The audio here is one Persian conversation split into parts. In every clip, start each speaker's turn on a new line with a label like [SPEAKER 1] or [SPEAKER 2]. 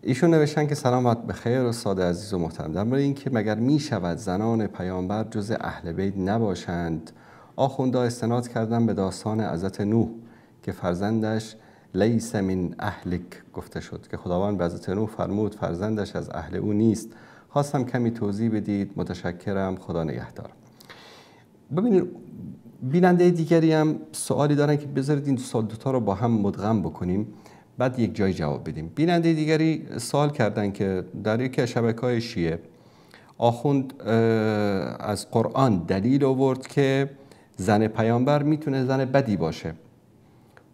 [SPEAKER 1] ایشون نوشتن که سلامت به خیر استاد عزیز و محترم، در مورد اینکه مگر می شود زنان پیامبر جز اهل بیت نباشند؟ آخوندا استناد کردن به داستان حضرت نوح که فرزندش لیس من اهلک گفته شد که خداوند به حضرت نوح فرمود فرزندش از اهل او نیست. خواستم کمی توضیح بدید، متشکرم، خدا نگهدار. ببینید بیننده دیگری هم سوالی دارن که بذارید این دوتا رو با هم مدغم بکنیم بعد یک جای جواب بدیم. بیننده دیگری سوال کردن که در یکی از شبکه‌های شیعه آخوند از قرآن دلیل آورد که زن پیامبر میتونه زن بدی باشه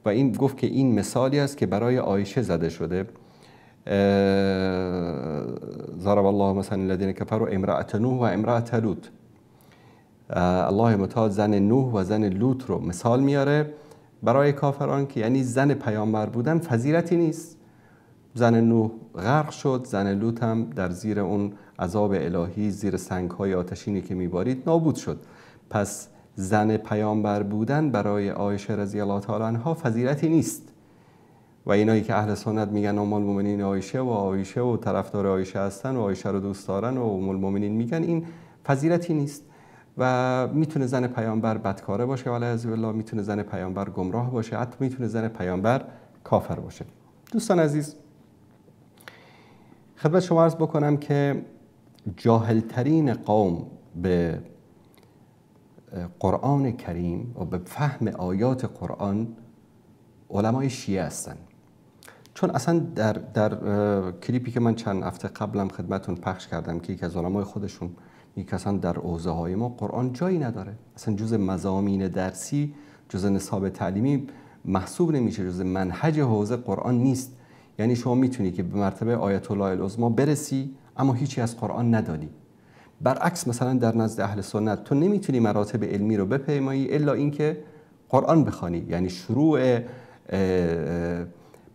[SPEAKER 1] و این گفت که این مثالی است که برای عایشه زده شده. ضرب الله مثلا الذين كفروا امرأة نوح و امرأة لوط. الله متعال زن نوح و زن لوط رو مثال میاره برای کافران که یعنی زن پیامبر بودن فضیلتی نیست. زن نوح غرق شد، زن لوط هم در زیر اون عذاب الهی، زیر سنگ‌های آتشینی که میبارید نابود شد. پس زن پیامبر بودن برای عایشه رضی الله تعالی عنها فضیلتی نیست و اینایی که اهل سنت میگن ام المؤمنین عایشه و طرفدار عایشه هستن و عایشه رو دوست دارن و ام المؤمنین میگن، این فضیلتی نیست و میتونه زن پیامبر بدکاره باشه والعیاذ بالله، میتونه زن پیامبر گمراه باشه، حتی میتونه زن پیامبر کافر باشه. دوستان عزیز، خدمت شما عرض بکنم که جاهلترین قوم به قرآن کریم و به فهم آیات قرآن علمای شیعه هستن. چون اصلا در کلیپی که من چند هفته قبلم خدمتون پخش کردم که یکی از علمای خودشون میگه اصلا در حوزه های ما قرآن جایی نداره، اصلا جز مضامین درسی، جز نصاب تعلیمی محسوب نمیشه، جز منهج حوزه قرآن نیست. یعنی شما میتونی که به مرتبه آیت الله العظما برسی اما هیچی از قرآن ندانی. برعکس مثلا در نزد اهل سنت تو نمیتونی مراتب علمی رو بپیمایی الا اینکه قرآن بخوانی. یعنی شروع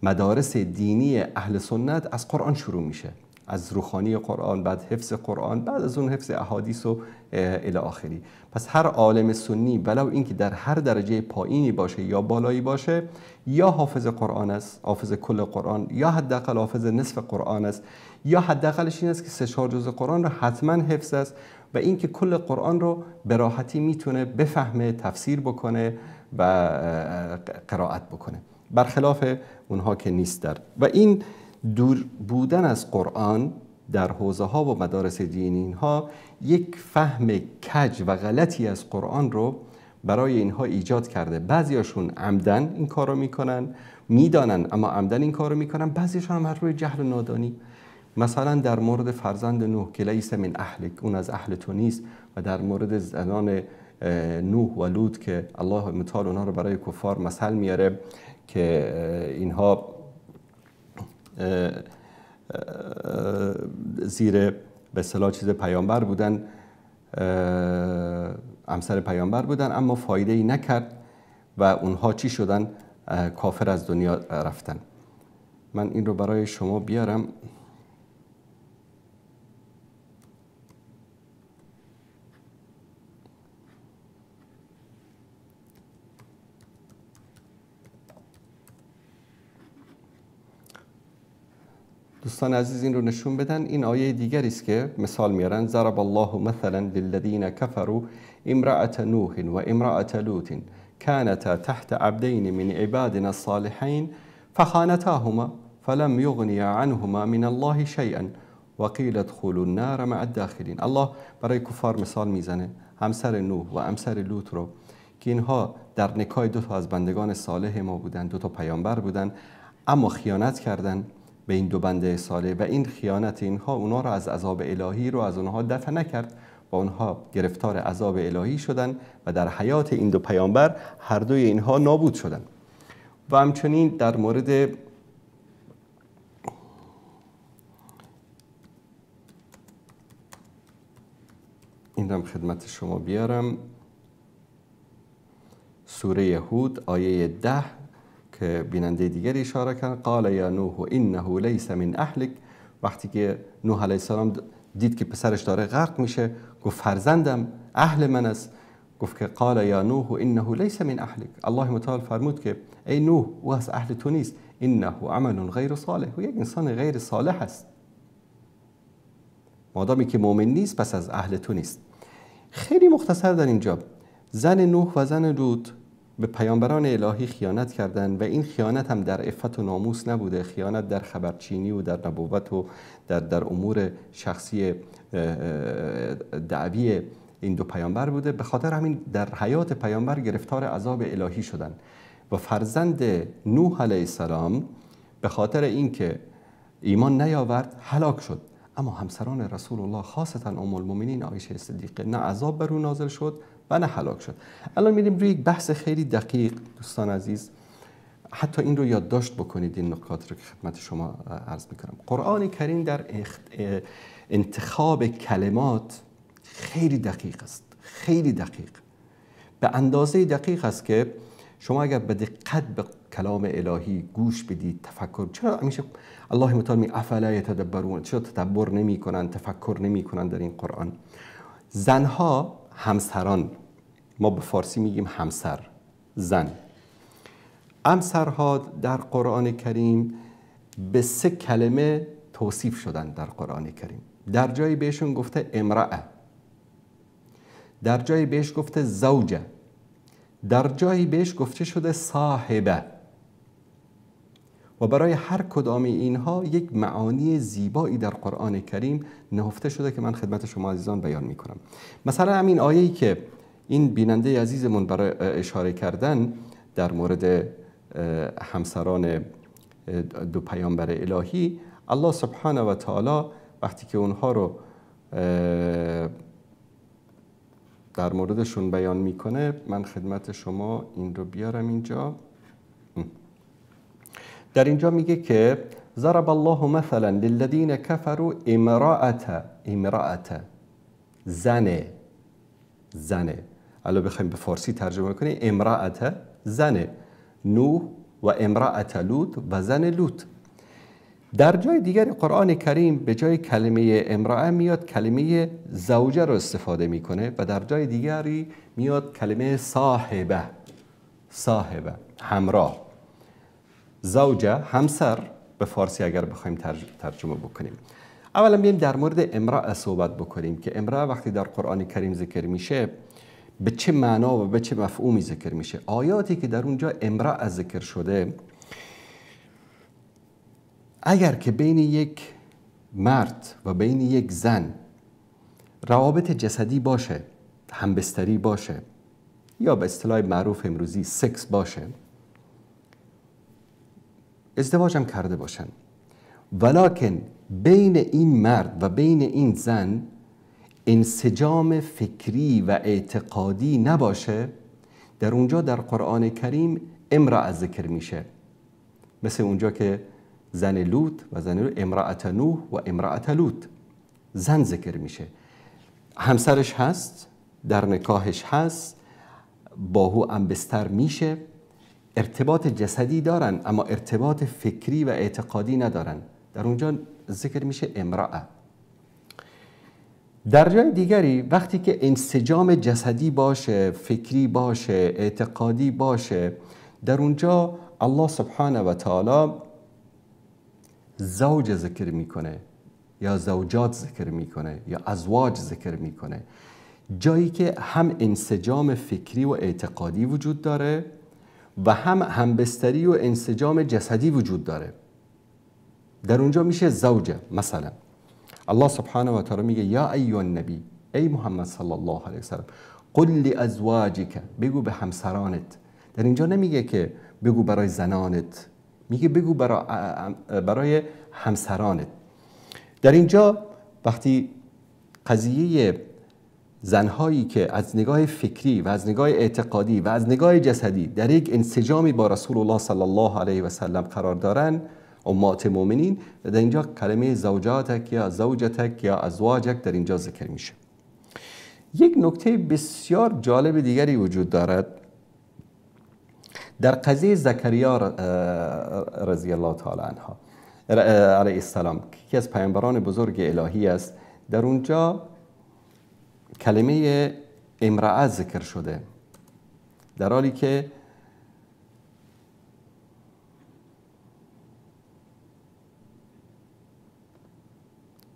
[SPEAKER 1] مدارس دینی اهل سنت از قرآن شروع میشه، از روخانی قرآن، بعد حفظ قرآن، بعد از اون حفظ احادیث و الی آخری. پس هر عالم سنی ولو اینکه در هر درجه پایینی باشه یا بالایی باشه، یا حافظ قرآن است، حافظ کل قرآن، یا حداقل حافظ نصف قرآن است، یا حداقلش این است که 3-4 جز قرآن رو حتما حفظ است و اینکه کل قرآن رو به راحتی میتونه بفهمه، تفسیر بکنه و قرائت بکنه، برخلاف اونها که نیست. و این دور بودن از قرآن در حوزه ها و مدارس دینی ها یک فهم کج و غلطی از قرآن رو برای اینها ایجاد کرده. بعضیاشون عمدن این کارو میکنن، میدانن اما عمدن این کارو میکنن، بعضیشون هم روی جهل و نادانی. مثلا در مورد فرزند نوح که لیس من اهلک، اون از اهل تو نیست، و در مورد زنان نوح و لوط که الله متعال اونها رو برای کفار مثل میاره که اینها زیر به اصطلاح چیز پیامبر بودن، همسر پیامبر بودن، اما فایده ای نکرد و اونها چی شدن؟ کافر از دنیا رفتن. من این رو برای شما بیارم. دوستان عزیز این رو نشون بدن. این آیه دیگری است که مثال میارن. ضرب الله مثلا للذین كفروا امرأة نوح و امرأة لوط كانتا تحت عبدین من عبادنا الصالحین فخانتاهما فلم یغنیا عنهما من الله شیئا و قیل ادخلوا النار مع الداخلین. الله برای کفار مثال میزنه همسر نوح و همسر لوط رو که اینها در نکاح 2 تا از بندگان صالح ما بودن، 2 تا پیامبر بودن، اما خیانت کردن به این 2 بنده صالح و این خیانت اینها اونا رو از عذاب الهی رو از اونها دفع نکرد و اونها گرفتار عذاب الهی شدن و در حیات این 2 پیامبر هر دوی اینها نابود شدن. و همچنین در مورد این هم خدمت شما بیارم، سوره هود آیه 10 که بیننده دیگری اشاره کرد. قال یا نوح انه لیس من اهلک. وقتی که نوح علیه السلام دید که پسرش داره غرق میشه گفت فرزندم اهل من است گفت که قال یا نوح انه لیس من اهلک. الله متعال فرمود که ای نوح، او از اهل تو نیست، انه عمل غیر صالح، و یک انسان غیر صالح است. مادامی که مؤمن نیست پس از اهل تو نیست. خیلی مختصر در اینجا، زن نوح و زن لوط به پیامبران الهی خیانت کردند و این خیانت هم در عفت و ناموس نبوده، خیانت در خبرچینی و در نبوت و در امور شخصی دعوی این دو پیامبر بوده. به خاطر همین در حیات پیامبر گرفتار عذاب الهی شدن و فرزند نوح علیه السلام به خاطر اینکه ایمان نیاورد هلاک شد. اما همسران رسول الله خاصتا ام المؤمنین عایشه صدیقه نه عذاب بر او نازل شد و نه هلاک شد. الان میریم روی یک بحث خیلی دقیق دوستان عزیز، حتی این رو یادداشت بکنید، این نکات رو که خدمت شما عرض میکنم. قرآن کریم در انتخاب کلمات خیلی دقیق است، خیلی دقیق، به اندازه دقیق است که شما اگر به دقت به کلام الهی گوش بدید، تفکر، چرا همیشه الله متعال می افلا یتدبرون، چرا تدبر نمی کنن، تفکر نمی کنن در این قرآن؟ زنها همسران، ما به فارسی میگیم همسر، زن. همسرها در قرآن کریم به 3 کلمه توصیف شدن در قرآن کریم. در جایی بهشون گفته امرأه، در جایی بهش گفته زوجه، در جایی بهش گفته شده صاحبه، و برای هر کدام اینها یک معانی زیبایی در قرآن کریم نهفته شده که من خدمت شما عزیزان بیان میکنم. مثلا همین آیه‌ای که این بیننده عزیزمون برای اشاره کردن در مورد همسران دو پیامبر الهی، الله سبحانه و تعالی وقتی که اونها رو در موردشون بیان میکنه، من خدمت شما این رو بیارم اینجا. در اینجا میگه که ضرب الله مثلا للذین کفروا امرأة زنه. الان بخوایم به فارسی ترجمه کنیم، امرأة زن نوح و امرأة لوط و زن لوط. در جای دیگر قرآن کریم به جای کلمه امرأة میاد کلمه زوجه رو استفاده میکنه و در جای دیگری میاد کلمه صاحبه، همراه. زوجه همسر به فارسی اگر بخوایم ترجمه بکنیم. اولا بیایم در مورد امرأة صحبت بکنیم که امرأة وقتی در قرآن کریم ذکر میشه به چه معنا و به چه مفهومی ذکر میشه. آیاتی که در اونجا امرأة ذکر شده، اگر که بین یک مرد و بین یک زن روابط جسدی باشه، همبستری باشه، یا به اصطلاح معروف امروزی سکس باشه، ازدواج هم کرده باشن، ولکن بین این مرد و بین این زن انسجام فکری و اعتقادی نباشه، در اونجا در قرآن کریم امرأة ذکر میشه. مثل اونجا که زن لوط و زن لوط، امرأة نوح و امرأة لوط، زن ذکر میشه. همسرش هست، در نکاحش هست، با او همبستر میشه، ارتباط جسدی دارن اما ارتباط فکری و اعتقادی ندارن، در اونجا ذکر میشه امرأة. در جای دیگری وقتی که انسجام جسدی باشه، فکری باشه، اعتقادی باشه، در اونجا الله سبحانه و تعالی زوج ذکر میکنه یا زوجات ذکر میکنه یا ازواج ذکر میکنه، جایی که هم انسجام فکری و اعتقادی وجود داره و هم همبستری و انسجام جسدی وجود داره، در اونجا میشه زوجه. مثلا الله سبحانه و تعالی میگه یا ایها النبی، ای محمد صلی الله علیه وسلم، قل لازواجک، بگو به همسرانت. در اینجا نمیگه که بگو برای زنانت، میگه بگو برای همسرانت. در اینجا وقتی قضیه زنهایی که از نگاه فکری و از نگاه اعتقادی و از نگاه جسدی در یک انسجامی با رسول الله صلی الله علیه و سلم قرار دارن، امات مؤمنین، در اینجا کلمه زوجاتک یا زوجتک یا ازواجک در اینجا ذکر میشه. یک نکته بسیار جالب دیگری وجود دارد در قضیه زکریا رضی الله تعالی عنها علیه السلام که یکی از پیامبران بزرگ الهی است. در اونجا کلمه امرأه ذکر شده، در حالی که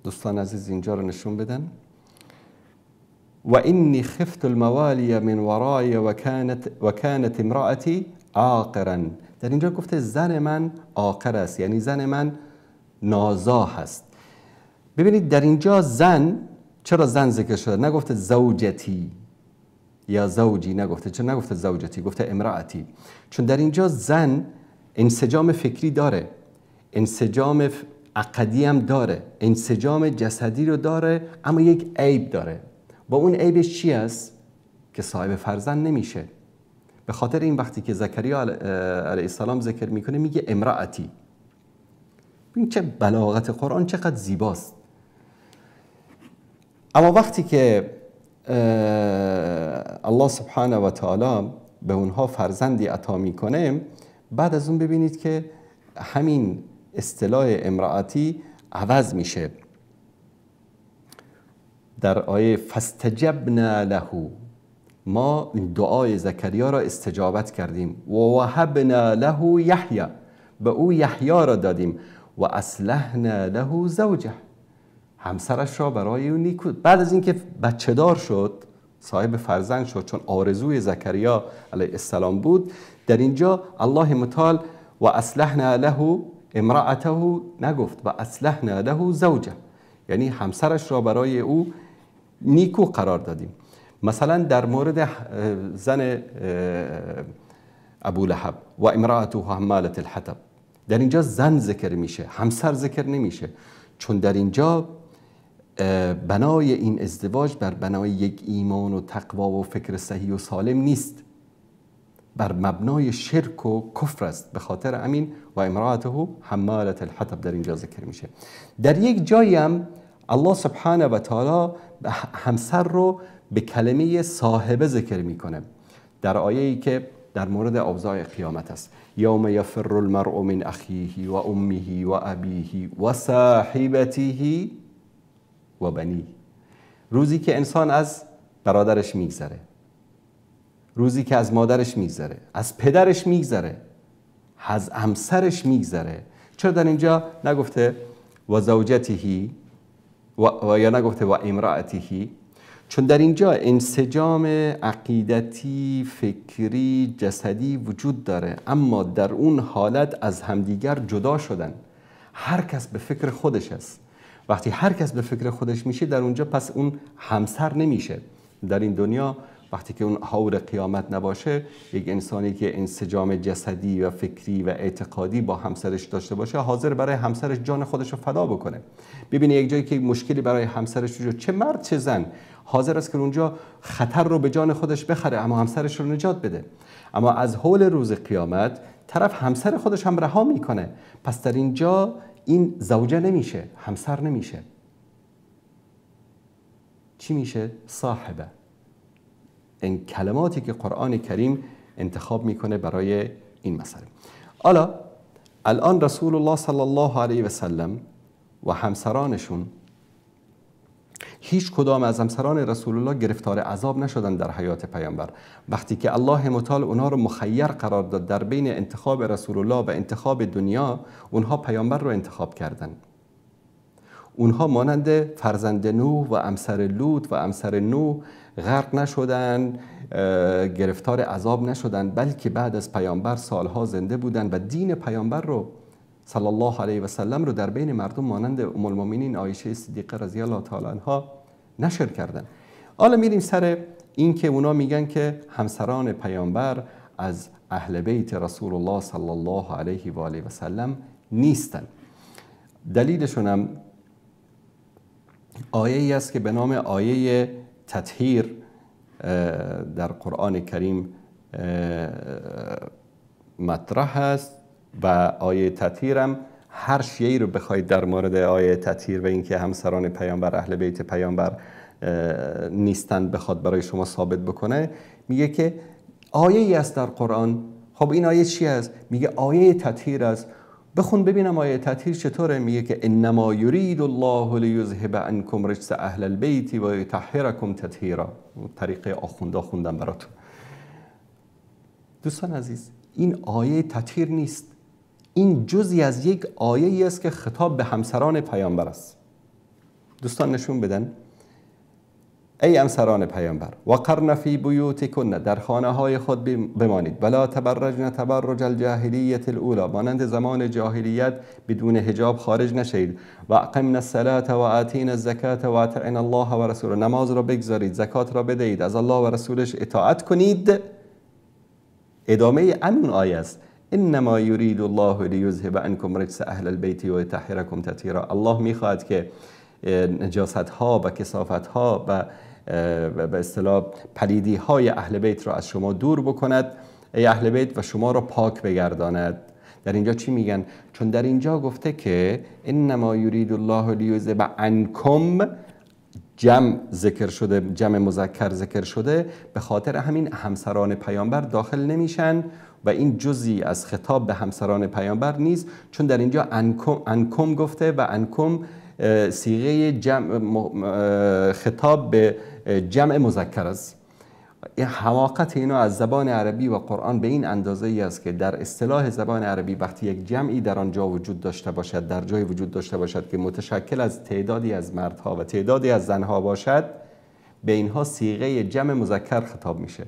[SPEAKER 1] دوستان عزیز اینجا رو نشون بدن. و اینی خفت الموالی من ورای و کانت امرأتی عاقرا. در اینجا گفته زن من عاقر است، یعنی زن من نازا هست. ببینید در اینجا زن، چرا زن ذکر شده؟ نگفته زوجتی یا زوجی، نگفته. چرا نگفته زوجتی؟ گفته امرأتی. چون در اینجا زن انسجام فکری داره، انسجام عقدی هم داره، انسجام جسدی رو داره، اما یک عیب داره. با اون عیبش چی است؟ که صاحب فرزند نمیشه. به خاطر این وقتی که زکریا علیه السلام ذکر میکنه میگه امرأتی. ببین چه بلاغت قرآن چقدر زیباست. اما وقتی که الله سبحانه و تعالی به اونها فرزندی عطا میکنه، بعد از اون ببینید که همین اصطلاح امرأتی عوض میشه. در آیه فاستجبنا له، ما دعای زکریا را استجابت کردیم. و وهبنا له یحیی، به او یحیی را دادیم. و اصلحنا له زوجه، همسرش را برای او نیکو. بعد از اینکه بچه دار شد، صاحب فرزند شد، چون آرزوی زکریا علیه السلام بود، در اینجا الله متعال و اصلحنا له امرأته نگفت، و اصلحنا له زوجه، یعنی همسرش را برای او نیکو قرار دادیم. مثلا در مورد زن ابو لهب و امرأته حمالة الحطب، در اینجا زن ذکر میشه، همسر ذکر نمیشه، چون در اینجا بنای این ازدواج بر بنای یک ایمان و تقوا و فکر صحیح و سالم نیست، بر مبنای شرک و کفر است. به خاطر امین و امرأته حمالة الحطب در اینجا ذکر میشه. در یک جایی هم الله سبحانه و تعالی همسر رو به کلمه صاحبه ذکر میکنه، در آیه‌ای که در مورد اوضاع قیامت است. یوم یفر المرء من اخیه و امه و ابیه و صاحبته و بنیه. روزی که انسان از برادرش میگذره، روزی که از مادرش میگذره، از پدرش میگذره، از همسرش میگذره. چرا در اینجا نگفته و زوجته و یا نگفته و امرأته؟ چون در اینجا انسجام عقیدتی، فکری، جسدی وجود داره، اما در اون حالت از همدیگر جدا شدن. هر کس به فکر خودش است. وقتی هر کس به فکر خودش میشه، در اونجا پس اون همسر نمیشه. در این دنیا وقتی که اون حول قیامت نباشه، یک انسانی که انسجام جسدی و فکری و اعتقادی با همسرش داشته باشه، حاضر برای همسرش جان خودش رو فدا بکنه. ببینی یک جایی که مشکلی برای همسرش رو، چه مرد چه زن، حاضر است که اونجا خطر رو به جان خودش بخره اما همسرش رو نجات بده. اما از حول روز قیامت طرف همسر خودش هم رها میکنه. پس در اینجا این زوجه نمیشه، همسر نمیشه. چی میشه؟ صاحبه. این کلماتی که قرآن کریم انتخاب میکنه برای این مسئله. الان رسول الله صلی الله علیه و سلم و همسرانشون، هیچ کدام از همسران رسول الله گرفتار عذاب نشدن در حیات پیامبر. وقتی که الله متعال اونها رو مخیر قرار داد در بین انتخاب رسول الله و انتخاب دنیا، اونها پیامبر رو انتخاب کردن. اونها مانند فرزند نوح و امثر لوط و امثر نوح غرق نشدن، گرفتار عذاب نشدن، بلکه بعد از پیامبر سالها زنده بودن و دین پیامبر رو صلی الله علیه و سلم رو در بین مردم مانند ام المؤمنین عایشه صدیقه رضی الله تعالی عنها نشر کردن. حالا میریم سر این که اونا میگن که همسران پیامبر از اهل بیت رسول الله صلی الله علیه و آله و سلم نیستن. دلیلشون هم آیه‌ای است که به نام آیه تطهیر در قرآن کریم مطرح است و آیه تطهیر هم هر شیعی رو بخواید در مورد آیه تطهیر و اینکه همسران پیامبر اهل بیت پیامبر نیستند بخواد برای شما ثابت بکنه، میگه که آیه‌ای است در قرآن. خب این آیه چی است؟ میگه آیه تطهیر است. بخون ببینم آیه تطهیر چطوره. میگه که انما یرید الله لیذهب عنکم رجس اهل البیت و یطهرکم تطهیرا. طریقه آخوندا خوندم براتون. دوستان عزیز، این آیه تطهیر نیست، این جزئی از یک آیه است که خطاب به همسران پیامبر است. دوستان نشون بدن ای همسران پیامبر وقرن فی بیوتکن، در خانه های خود بمانید، ولا تبرجن تبرج الجاهلیة الاولی، مانند زمان جاهلیت بدون حجاب خارج نشید. و اقمنا الصلاة و آتینا الزکاة و اطعنا الله و رسوله، نماز را بگذارید، زکات را بدهید، از الله و رسولش اطاعت کنید. ادامه همون آیه است. انما یرید الله لیذهب عنکم رجس اهل البیت و یطهرکم تطهیرا. الله میخواهد که نجاست ها و کثافت ها و به اصطلاح پلیدی های اهل بیت را از شما دور بکند، ای اهل بیت، و شما را پاک بگرداند. در اینجا چی میگن؟ چون در اینجا گفته که انما یرید الله لیذهب عنکم، جمع ذکر شده، جمع مذکر ذکر شده، به خاطر همین همسران پیامبر داخل نمیشن و این جزئی از خطاب به همسران پیامبر نیست، چون در اینجا انکم گفته و انکم صیغه خطاب به جمع مذکر است. این حماقت اینو از زبان عربی و قرآن به این اندازه ای است که در اصطلاح زبان عربی وقتی یک جمعی در آنجا وجود داشته باشد، در جای وجود داشته باشد که متشکل از تعدادی از مردها و تعدادی از زنها باشد، به اینها صیغه جمع مذکر خطاب میشه.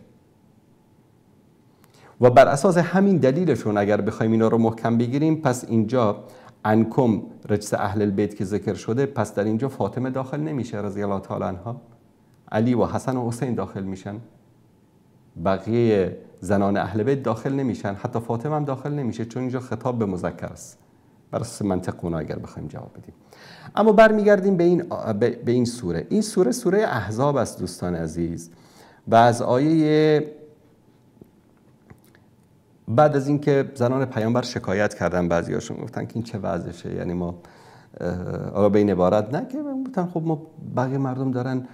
[SPEAKER 1] و بر اساس همین دلیلشون اگر بخوایم اینا رو محکم بگیریم، پس اینجا عنکم رجس اهل البیت که ذکر شده، پس در اینجا فاطمه داخل نمیشه رضی الله تعالی عنها، علی و حسن و حسین داخل میشن، بقیه زنان اهل بیت داخل نمیشن، حتی فاطمه هم داخل نمیشه، چون اینجا خطاب به مذکر است بر اساس منطق اونا اگر بخوایم جواب بدیم. اما برمیگردیم به این سوره. این سوره احزاب است دوستان عزیز. و از آیه بعد از اینکه زنان پیامبر شکایت کردن، بعضیاشون گفتن که این چه وضعشه، یعنی ما به این عبارت نه که گفتن خب ما بقیه مردم دارن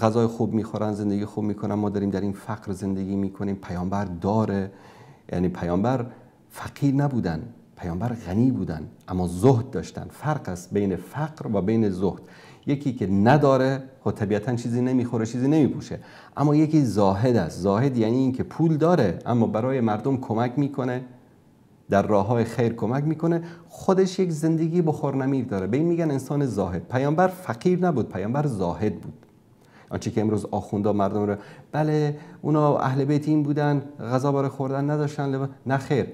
[SPEAKER 1] غذای خوب میخورن، زندگی خوب میکنن، ما داریم در این فقر زندگی میکنیم. پیامبر داره، یعنی پیامبر فقیر نبودن، پیامبر غنی بودن اما زهد داشتن. فرق است بین فقر و بین زهد. یکی که نداره خب طبیعتا چیزی نمیخوره، چیزی نمیپوشه، اما یکی زاهد است. زاهد یعنی این که پول داره اما برای مردم کمک میکنه، در راههای خیر کمک میکنه، خودش یک زندگی بخور نمیر داره، به این میگن انسان زاهد. پیامبر فقیر نبود، پیامبر زاهد بود. آنچه که امروز آخوندا مردم رو بله اونا اهل بیت این بودن، غذا برای خوردن نداشتن، نه خیر،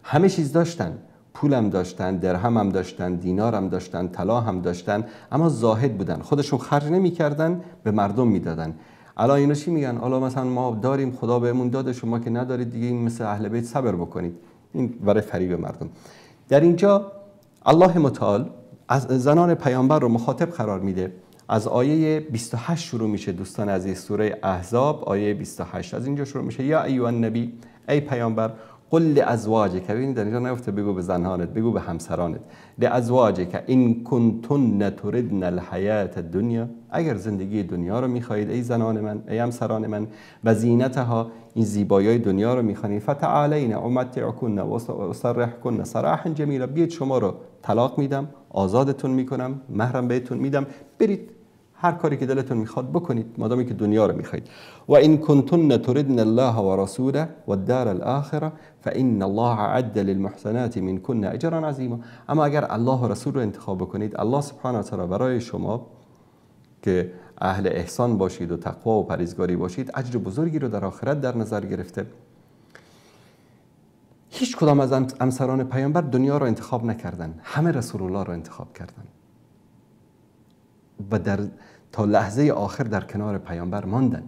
[SPEAKER 1] همه چیز داشتن، پولم داشتن، درهم هم داشتن، دینار هم داشتن، طلا هم داشتن، اما زاهد بودن، خودشون خرج نمی‌کردن، به مردم میدادن. الان اینا چی میگن؟ حالا مثلا ما داریم، خدا بهمون داده، شما که ندارید دیگه این مثل اهل بیت صبر بکنید. این برای فریب مردم. در اینجا الله متعال از زنان پیامبر رو مخاطب قرار میده. از آیه 28 شروع میشه دوستان عزیز، سوره احزاب آیه 28 از اینجا شروع میشه. یا ایها النبی، ای پیامبر، قل لازواجک، ببینید در اینجا نگفته بگو به زنانت، بگو به همسرانت. لازواجک ان کنتن تردن الحیات الدنیا، اگر زندگی دنیا رو میخواهید ای زنان من، ای همسران من، و زینتها، این زیبایی دنیا رو میخواهید، فتعالین امتعکن و اسرحکن سراحا جمیلا، بیاید شما رو طلاق میدم، آزادتون میکنم، مهرم بهتون میدم، برید هر کاری که دلتون میخواد بکنید مادامی که دنیا رو میخواید. و این کنتن تردن الله و رسوله و الدار الاخره فان الله اعد للمحسنات منکن اجرا عظیما. اما اگر الله و رسول رو انتخاب بکنید، الله سبحانه و تعالی برای شما که اهل احسان باشید و تقوا و پرهیزگاری باشید، اجر بزرگی رو در آخرت در نظر گرفته. هیچ کدام از همسران پیامبر دنیا رو انتخاب نکردن، همه رسول الله رو انتخاب کردن و تا لحظه آخر در کنار پیامبر ماندن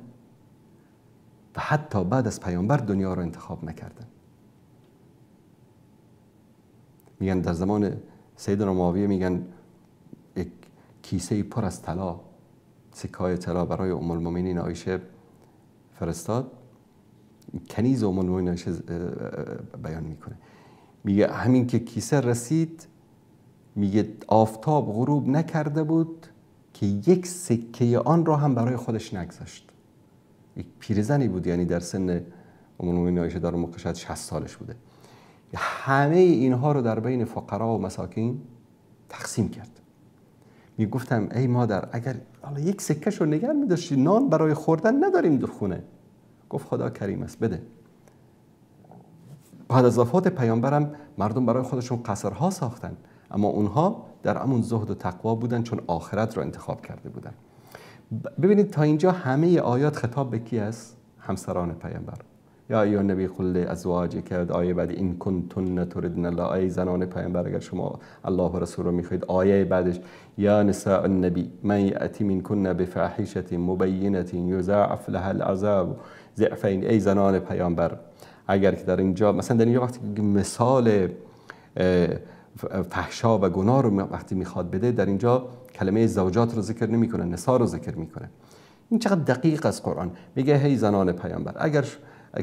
[SPEAKER 1] و حتی بعد از پیامبر دنیا رو انتخاب نکردن. میگن در زمان سیدنا معاویه میگن یک کیسه پر از طلا، سکه‌های طلا برای ام المؤمنین عایشه فرستاد. کنیز ام المؤمنین عایشه بیان میکنه، میگه همین که کیسه رسید، میگه آفتاب غروب نکرده بود که یک سکه آن را هم برای خودش نگذاشت. یک پیرزنی بود، یعنی در سن ام المؤمنین عایشه در موقع شاید 60 سالش بوده. همه اینها رو در بین فقرا و مساکین تقسیم کرد. میگفتم ای مادر اگر حالا یک سکه‌شو نگه می‌داشتی، نان برای خوردن نداریم در خونه. گفت خدا کریم است بده. بعد از وفات پیامبرم مردم برای خودشون قصرها ساختن، اما اونها در امون زهد و تقوا بودن چون آخرت رو انتخاب کرده بودن. ببینید تا اینجا همه آیات خطاب به کی است؟ همسران پیامبر. یا ایها نبی قل لازواجک، آیه بعد این کنتن تردن الله، آیه زنان پیامبر اگر شما الله و رسول رو میخواید. آیه بعدش یا نساء النبی من یأتی منکن بفاحشه مبینه یضاعف لها العذاب ضعفین، ای زنان پیامبر. اگر که در اینجا مثلا در اینجا وقتی مثال فحشا و گناه رو وقتی میخواد بده، در اینجا کلمه زوجات رو ذکر نمیکنه، نساء رو ذکر میکنه. این چقدر دقیق از قرآن. میگه هی زنان پیامبر اگر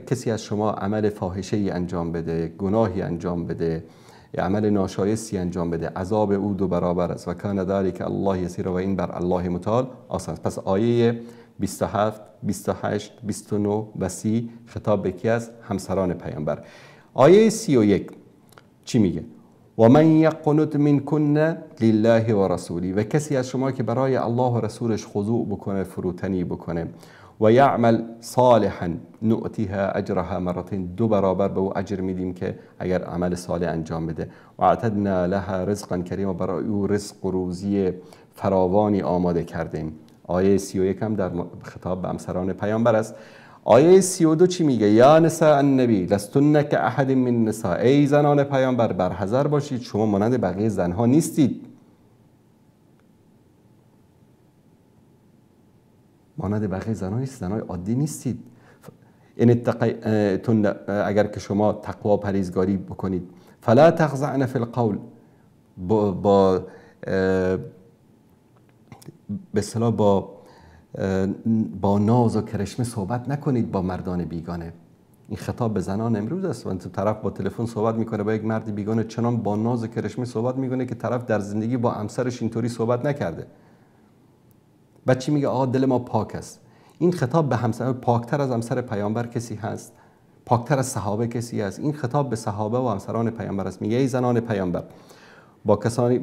[SPEAKER 1] کسی از شما عمل فاحشه ای انجام بده، گناهی انجام بده، عمل ناشایستی انجام بده، عذاب او 2 برابر است و کان ذلک الله یسیر، و این بر الله متعال آسان است. پس آیه 27 28 29 و 30 خطاب به کی است؟ همسران پیامبر. آیه 31 چی میگه؟ و من یقنت منکن لله و رسولی، و کسی از شما که برای الله و رسولش خضوع بکنه، فروتنی بکنه، و یعمل صالحا نؤتیها اجرها مرتين، 2 برابر به او اجر میدیم که اگر عمل صالح انجام بده. و اعتدنا لها رزقا کریما، برای او رزق و روزی فراوانی آماده کردیم. آیه 31 هم در خطاب به همسران پیامبر است. آیه 32 چی میگه؟ یا نساء النبی لستن کاحد من النساء، ای زنان پیامبر برحذر باشید، شما مانند بقیه زنها نیستید. مانند بقیه زنها نیستید، زنهای عادی نیستید. اگر که شما تقوا و پرهیزگاری بکنید، فلا تخضعن فی القول، به اصطلاح با ناز و کرشمه صحبت نکنید با مردان بیگانه. این خطاب به زنان امروز است. وقتی طرف با تلفن صحبت میکنه با یک مرد بیگانه، چنان با ناز و کرشمه صحبت میکنه که طرف در زندگی با همسرش اینطوری صحبت نکرده. بعد چی میگه؟ آقا دل ما پاک است. این خطاب به همسر، پاکتر از همسر پیامبر کسی هست؟ پاکتر از صحابه کسی هست؟ این خطاب به صحابه و همسران پیامبر است. میگه ای زنان پیامبر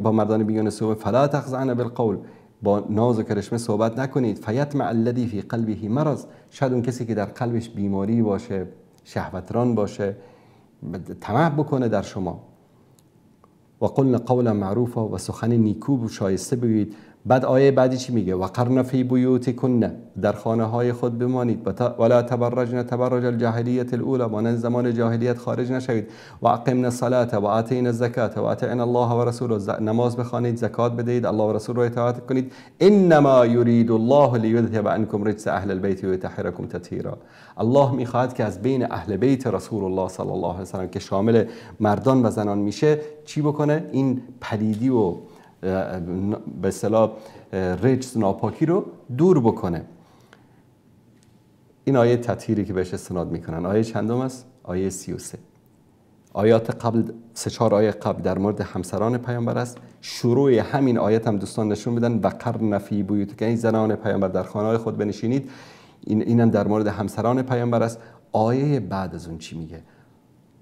[SPEAKER 1] با مردان بیگانه صحبت، فلا تخضعن بالقول، با ناز و کرشمه صحبت نکنید. فیطمع الذی فی قلبه مرض، شاید اون کسی که در قلبش بیماری باشه، شهوتران باشه، طمع بکنه در شما. و قلنا قولا معروفا، و سخن نیکو و شایسته بگویید. بعد آیه بعدی چی میگه؟ و قرن فی بیوتکن، در خانه های خود بمانید، ولا تبرجن تبرج الجاهلیه الاولى، مانند زمان جاهلیت خارج نشوید. و اقمنا الصلاه و آتینا الزکاه و اطعنا الله و رسوله، نماز بخوانید، زکات بدهید، الله و رسول رو اطاعت کنید. انما یرید الله لیذهب عنکم رجس اهل البیت و یطهرکم تطهیرا. الله میخواهد که از بین اهل بیت رسول الله صلی الله علیه و سلم که شامل مردان و زنان میشه چی بکنه؟ این پلیدی و به اصطلاح رجس، ناپاکی رو دور بکنه. این آیه تطهیری که بهش استناد میکنن. آیه چندم است؟ آیه 33. آیات قبل 3-4 آیه قبل در مورد همسران پیامبر است. شروع همین آیت هم دوستان نشون بدن و قرن فی بیوتکن، این زنان پیامبر در خانه‌های خود بنشینید. اینم در مورد همسران پیامبر است. آیه بعد از اون چی میگه؟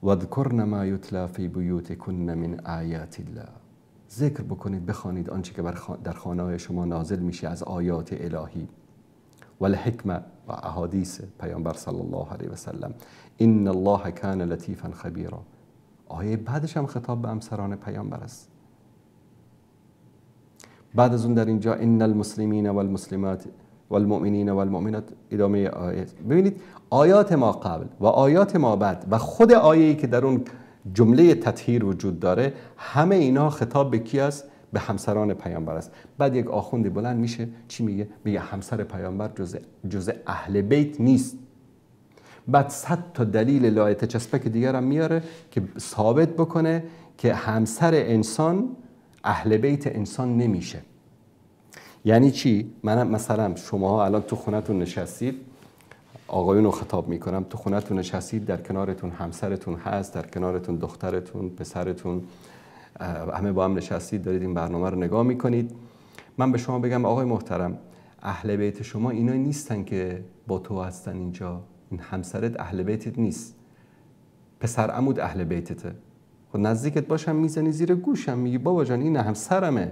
[SPEAKER 1] واذکرن ما یتلی فی بیوتکن من آیات الله، ذکر بکنید، بخوانید آنچه که در خانه‌های شما نازل میشه از آیات الهی. و الحکمه، و احادیث پیامبر صلی الله علیه و سلم. ان الله کان لطیفا خبیرا. آیه بعدش هم خطاب به همسران پیامبر است. بعد از اون در اینجا ان المسلمین والمسلمات والمؤمنین والمؤمنات، ادامه آیه. ببینید آیات ما قبل و آیات ما بعد و خود آیه‌ای که در اون جمله تطهیر وجود داره، همه اینا خطاب به کی است؟ به همسران پیامبر است. بعد یک آخوندی بلند میشه چی میگه؟ میگه همسر پیامبر جز اهل بیت نیست. بعد 100 تا دلیل لایت چسبک دیگر هم میاره که ثابت بکنه که همسر انسان اهل بیت انسان نمیشه. یعنی چی؟ من مثلا شما الان تو خونتون نشستید، آقایون رو خطاب میکنم، تو خونتون نشستید، در کنارتون همسرتون هست، در کنارتون دخترتون، پسرتون، همه با هم نشستید دارید این برنامه رو نگاه میکنید. من به شما بگم آقای محترم، اهل بیت شما اینا نیستن که با تو هستن اینجا. این همسرت اهل بیتت نیست، پسر عمود اهل بیتته، خب نزدیکت باشم میزنی زیر گوشم، میگی بابا جان این همسرمه،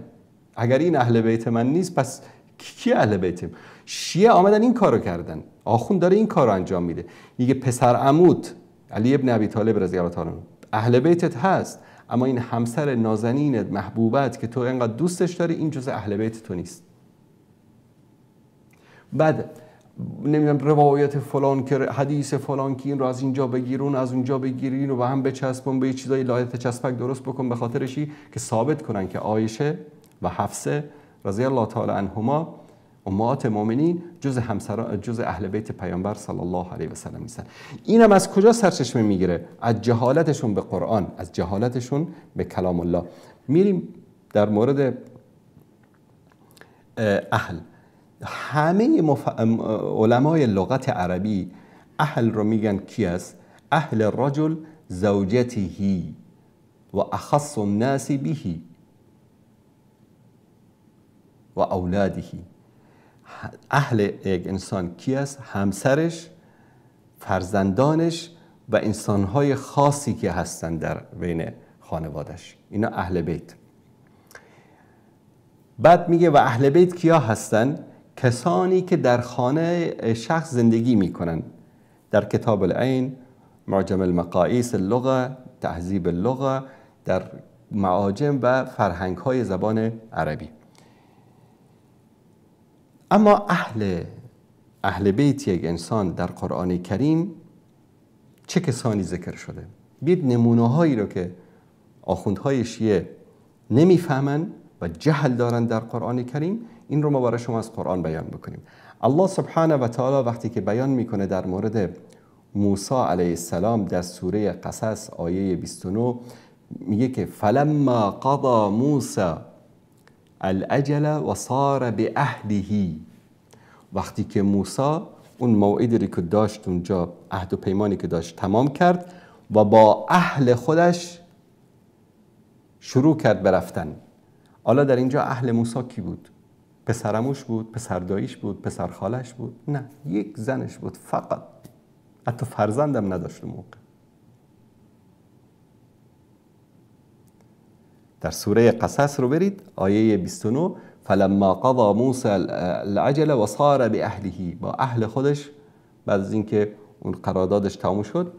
[SPEAKER 1] اگر این اهل بیت من نیست پس کی اهل بیتم؟ شیعه آمدن این کارو کردن، آخوند داره این کارو انجام میده، میگه پسر عموت علی ابن ابی طالب رضی الله تعالی عنه اهل بیتت هست، اما این همسر نازنینت محبوبت که تو اینقدر دوستش داری این جزء اهل بیت تو نیست. بعد نمیدونم روایت فلان که حدیث فلان که این رو از اینجا بگیرون از اونجا بگیرین و به هم بچسبون، به یه چیزای لایت چسبک درست بکن به خاطرشی که ثابت کنن که عایشه و حفصه رضی الله تعالی عنهما امهات مؤمنین جز اهل بیت پیامبر صلی الله علیه و سلم نیستن. اینم از کجا سرچشمه میگیره؟ از جهالتشون به قرآن، از جهالتشون به کلام الله. میریم در مورد اهل. همه علمای لغت عربی اهل رو میگن کی است؟ اهل الرجل زوجته و اخص الناس به و اولاده. اهل یک انسان کی است؟ همسرش، فرزندانش و انسانهای خاصی که هستن در بین خانوادش، اینا اهل بیت. بعد میگه و اهل بیت کیا هستن؟ کسانی که در خانه شخص زندگی میکنن. در کتاب العین، معجم المقاییس اللغه، تهذیب اللغه، در معاجم و فرهنگ های زبان عربی. اما اهل بیت یک انسان در قرآن کریم چه کسانی ذکر شده؟ بیاید نمونه هایی رو که آخوندهای شیعه نمیفهمن و جهل دارن در قرآن کریم، این رو ما برای شما از قرآن بیان بکنیم. الله سبحانه و تعالی وقتی که بیان میکنه در مورد موسی علیه السلام در سوره قصص آیه 29 میگه که فلما قضا موسی الاجل و صار باهله، وقتی که موسی اون موعدی که داشت اونجا، عهد و پیمانی که داشت تمام کرد و با اهل خودش شروع کرد برفتن. حالا در اینجا اهل موسی کی بود؟ پسر عموش بود، پسر داییش بود، پسر خالش بود؟ نه، یک زنش بود فقط، حتی فرزندم نداشت اون موقع. در سوره قصص رو برید آیه 29 فلما قضا موسی العجل و صار باهله، با اهل خودش بعد از اینکه اون قراردادش تموم شد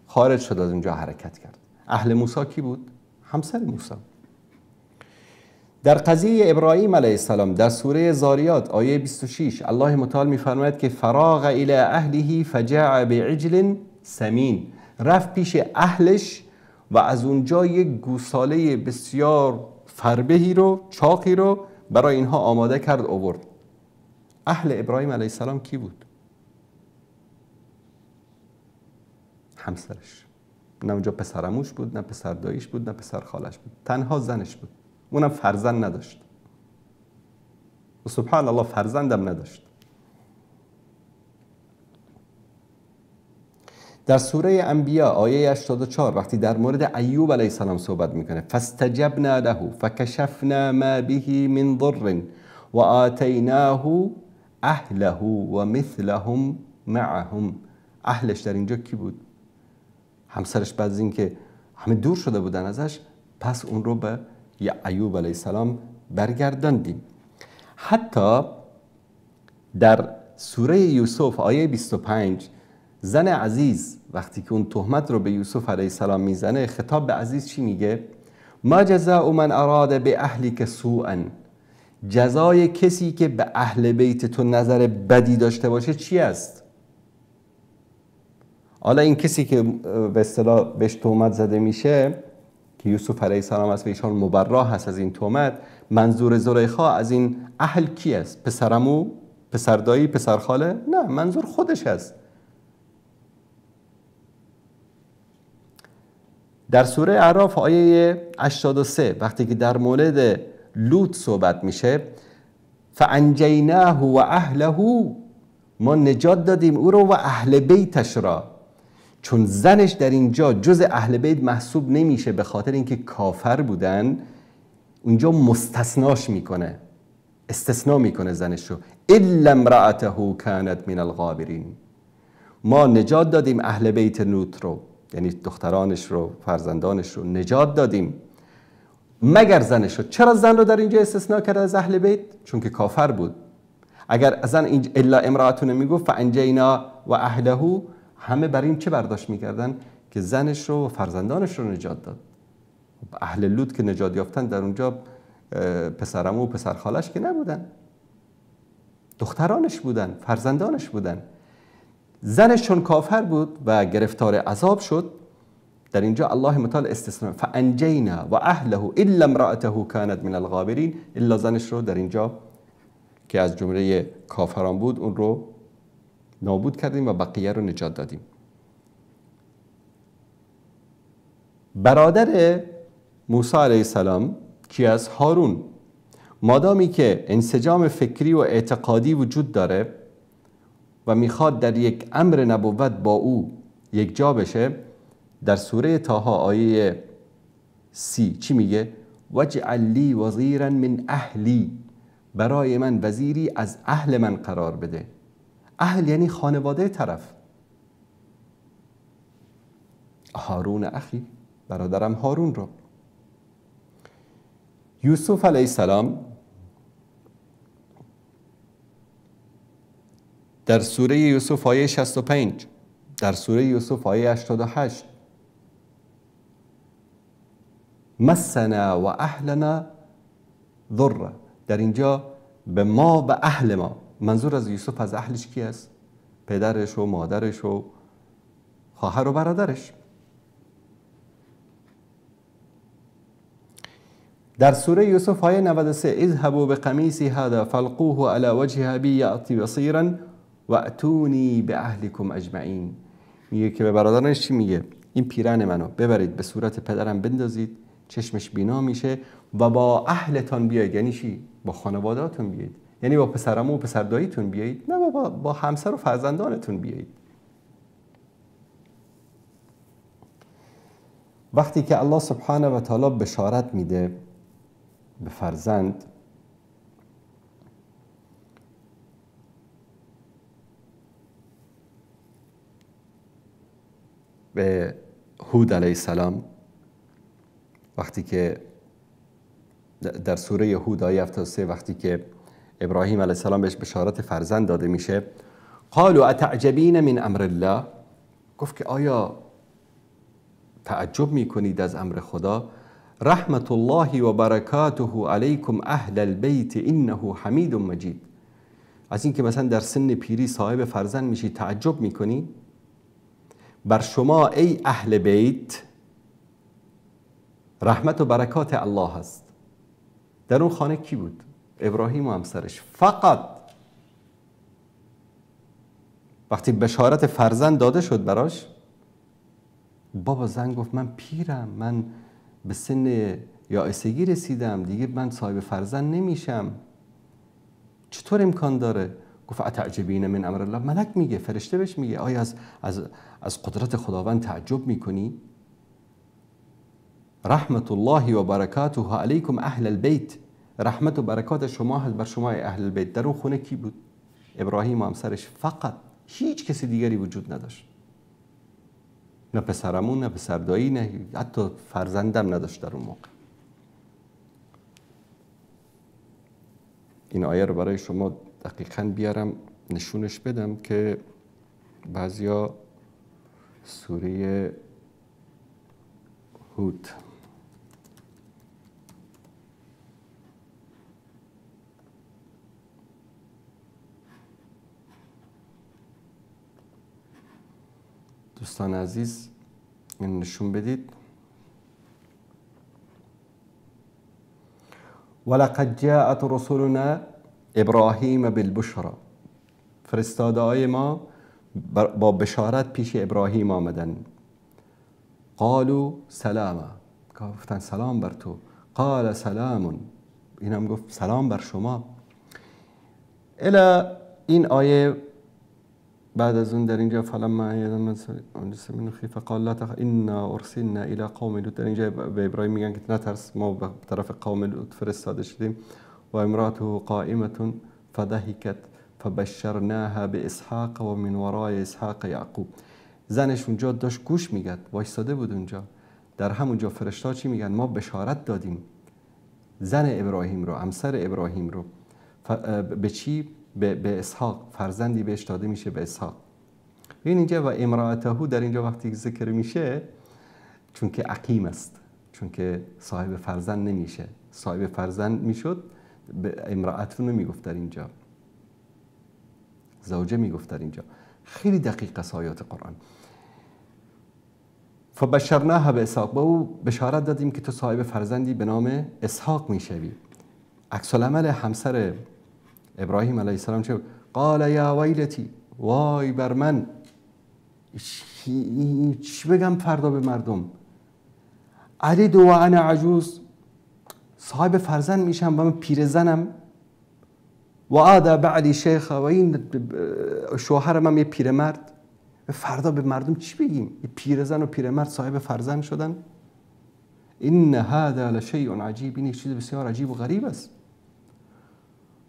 [SPEAKER 1] خارج شد از اونجا حرکت کرد. اهل موسی کی بود؟ همسر موسی. در قضیه ابراهیم علیه السلام در سوره زاریات آیه 26 الله متعال میفرماید که فراغ الی اهله فجاء بعجل سمین، رفت پیش اهلش و از اونجا یک گوساله بسیار فربهی رو، چاقی رو برای اینها آماده کرد آورد. اهل ابراهیم علیه السلام کی بود؟ همسرش. نه اونجا پسر عموش بود، نه پسر داییش بود، نه پسر خالش بود، تنها زنش بود. اونم فرزند نداشت و سبحان الله فرزندم نداشت. در سوره انبیاء آیه 84 وقتی در مورد ایوب علیه السلام صحبت میکنه فاستجبنا له فکشفنا ما به من ضر و آتیناه اهله و مثلهم معهم. اهلش در اینجا کی بود؟ همسرش بعد از اینکه همه دور شده بودن ازش، پس اون رو به ایوب علیه السلام برگرداندیم. حتی در سوره یوسف آیه 25 زن عزیز وقتی که اون تهمت رو به یوسف علیه السلام میزنه، خطاب به عزیز چی میگه؟ ما جزاء من اراد به اهلک سوءا، جزای کسی که به اهل بیت تو نظر بدی داشته باشه چی است؟ حالا این کسی که به اصطلاح بهش تهمت زده میشه که یوسف علیه السلام از ایشان مبرا هست از این تهمت، منظور زلیخا از این اهل کی است؟ پسر عمو، پسر دایی، پسر خاله؟ نه، منظور خودش است. در سوره اعراف آیه 83 وقتی که در مورد لوط صحبت میشه فانجیناه و اهله، ما نجات دادیم او رو و اهل بیتش را، چون زنش در اینجا جز اهل بیت محسوب نمیشه به خاطر اینکه کافر بودن، اونجا مستثناش میکنه، استثناء میکنه زنش رو. الا امرأته كانت من الغابرین، ما نجات دادیم اهل بیت لوط رو یعنی دخترانش رو، فرزندانش رو نجات دادیم مگر زنش رو. چرا زن رو در اینجا استثناء کرده از اهل بیت؟ چون که کافر بود. اگر زن الا امرأتون میگفت فانجینا و اهله، همه بر این چه برداشت میکردن؟ که زنش رو و فرزندانش رو نجات داد. اهل لوط که نجات یافتن در اونجا پسرعمو و پسرخالش که نبودن، دخترانش بودن، فرزندانش بودن. زنش چون کافر بود و گرفتار عذاب شد، در اینجا الله متعال استثناء فانجینا و اهله الا امرأته كانت من الغابرین، الا زنش رو در اینجا که از جمله کافران بود اون رو نابود کردیم و بقیه رو نجات دادیم. برادر موسی علیه السلام کی از هارون، مادامی که انسجام فکری و اعتقادی وجود داره و میخواد در یک امر نبوت با او یک جا بشه، در سوره طه آیه 30 چی میگه؟ واجعل لی وزیرا من اهلی، برای من وزیری از اهل من قرار بده. اهل یعنی خانواده طرف. هارون اخی، برادرم هارون رو. یوسف علیه السلام در سوره یوسف آیه 65، در سوره یوسف آیه 88 مسنا و اهلنا ضر، در اینجا به ما و اهل ما، منظور از یوسف از اهلش کی است؟ پدرش و مادرش و خواهر و برادرش. در سوره یوسف آیه 93 اذهبوا بقمیصی هذا فالقوه علی وجه ابی یأتی بصیرا واتونی باهلکم اجمعین. میگه که به برادرانش چی میگه؟ این پیرن منو ببرید به صورت پدرم بندازید، چشمش بینا میشه و با اهلتان بیاید. یعنی چی؟ با خانواده‌تون بیاید، یعنی با پسرعمو و پسرداییتون بیایید، نه با همسر و فرزندانتون بیایید. وقتی که الله سبحانه و تعالی بشارت میده به فرزند، به هود علیه السلام، وقتی که در سوره هود آیه 73 وقتی که ابراهیم علیه السلام بهش بشارت فرزند داده میشه، قالوا اتعجبین من امر الله، گفت که آیا تعجب میکنید از امر خدا؟ رحمت الله و برکاته علیکم اهل البیت انه حمید مجید. از این که مثلا در سن پیری صاحب فرزند میشی تعجب میکنی؟ بر شما ای اهل بیت رحمت و برکات الله هست. در اون خانه کی بود؟ ابراهیم و همسرش. فقط وقتی بشارت فرزند داده شد براش، بابا زن گفت من پیرم، من به سن یائسگی رسیدم، دیگه من صاحب فرزند نمیشم، چطور امکان داره؟ گفت اتعجبین من امر الله. ملک میگه، فرشته بهش میگه آیا از قدرت خداوند تعجب میکنی؟ رحمت الله و برکاته علیکم اهل البیت، رحمت و برکات شما هست بر شما اهل البیت. در اون خونه کی بود؟ ابراهیم و همسرش فقط، هیچ کسی دیگری وجود نداشت، نه پسرمون، نه پسردایی، نه حتی فرزندم نداشت در اون موقع. این آیه رو برای شما دقیقاً بیارم نشونش بدم که بعضیا سوره هود دوستان عزیز این نشون بدید. ولقد جاءت رسولنا ابراهیم بالبشرى، فرستاده‌های ما با بشارت پیش ابراهیم آمدن. قالوا سلاما، گفتن سلام بر تو. قال سلام، این هم گفت سلام بر شما. الی این آیه بعد از اون در اینجا فلما من خیف قال لا تخف انا ارسلنا الى قوم لوط، در اینجا به ابراهیم میگن که نترس، ما به طرف قوم لوط فرستاده شدیم. و امراته قائمه فضحكت فبشرناها باسحاق و من وراء اسحاق یعقوب. زنش اونجا داشت گوش میگد، وایستاده بود اونجا. در همونجا فرشتا چی میگن؟ ما بشارت دادیم زن ابراهیم رو، همسر ابراهیم رو به چی؟ به اسحاق، فرزندی بهش داده میشه به اسحاق. این اینجا و امرأته در اینجا وقتی ذکر میشه چون که عقیم است، چون که صاحب فرزند نمیشه. صاحب فرزند میشد به امرأته نمیگفت در اینجا، زوجه میگفت در اینجا. خیلی دقیق است آیات قرآن. فبشرناها به اسحاق، با او بشارت دادیم که تو صاحب فرزندی به نام اسحاق میشوی. عکس العمل همسر ابراهیم علیه السلام چه؟ قال یا ویلتی، وای بر من، چی بگم فردا به مردم؟ علیدو و انا عجوز، صاحب فرزند میشم و من پیرزنم. و عاد بعدی شیخ، و این شوهرم هم یه پیرمرد. فردا به مردم چی بگیم؟ یه پیرزن و پیرمرد صاحب فرزند شدن. این هذا لشیء عجیب، این چیز بسیار عجیب و غریب است.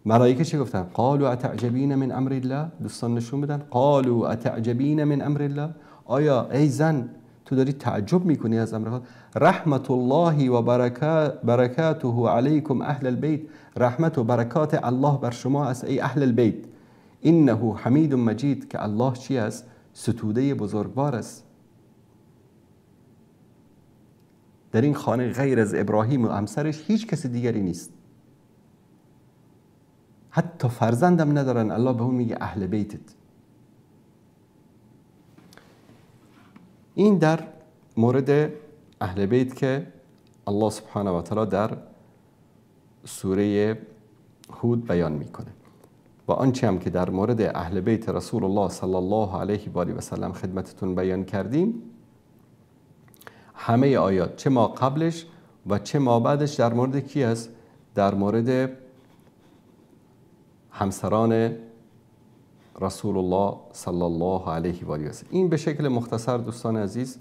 [SPEAKER 1] ملائکه چه گفتن؟ قالوا اتعجبین من امر الله، دوستان نشون بدن قالوا اتعجبین من امر الله، آیا ای زن تو داری تعجب میکنی از امر خدا؟ رحمت الله و برکاته علیکم اهل البیت، رحمت و برکات الله بر شما است ای اهل البیت. انه حمید مجید، که الله چی است؟ ستوده بزرگوار است. در این خانه غیر از ابراهیم و همسرش هیچ کسی دیگری نیست، حتی فرزندم ندارن. الله به اون میگه اهل بیتت. این در مورد اهل بیت که الله سبحانه و تعالی در سوره هود بیان میکنه. و آنچه هم که در مورد اهل بیت رسول الله صلی الله علیه و آله و سلم خدمتتون بیان کردیم، همه آیات چه ما قبلش و چه ما بعدش در مورد کی است؟ در مورد همسران رسول الله صلی الله علیه و آله و سلم. این به شکل مختصر دوستان عزیز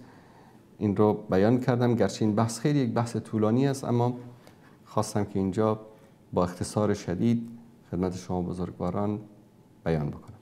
[SPEAKER 1] این رو بیان کردم، گرچه این بحث خیلی یک بحث طولانی است، اما خواستم که اینجا با اختصار شدید خدمت شما بزرگواران بیان بکنم.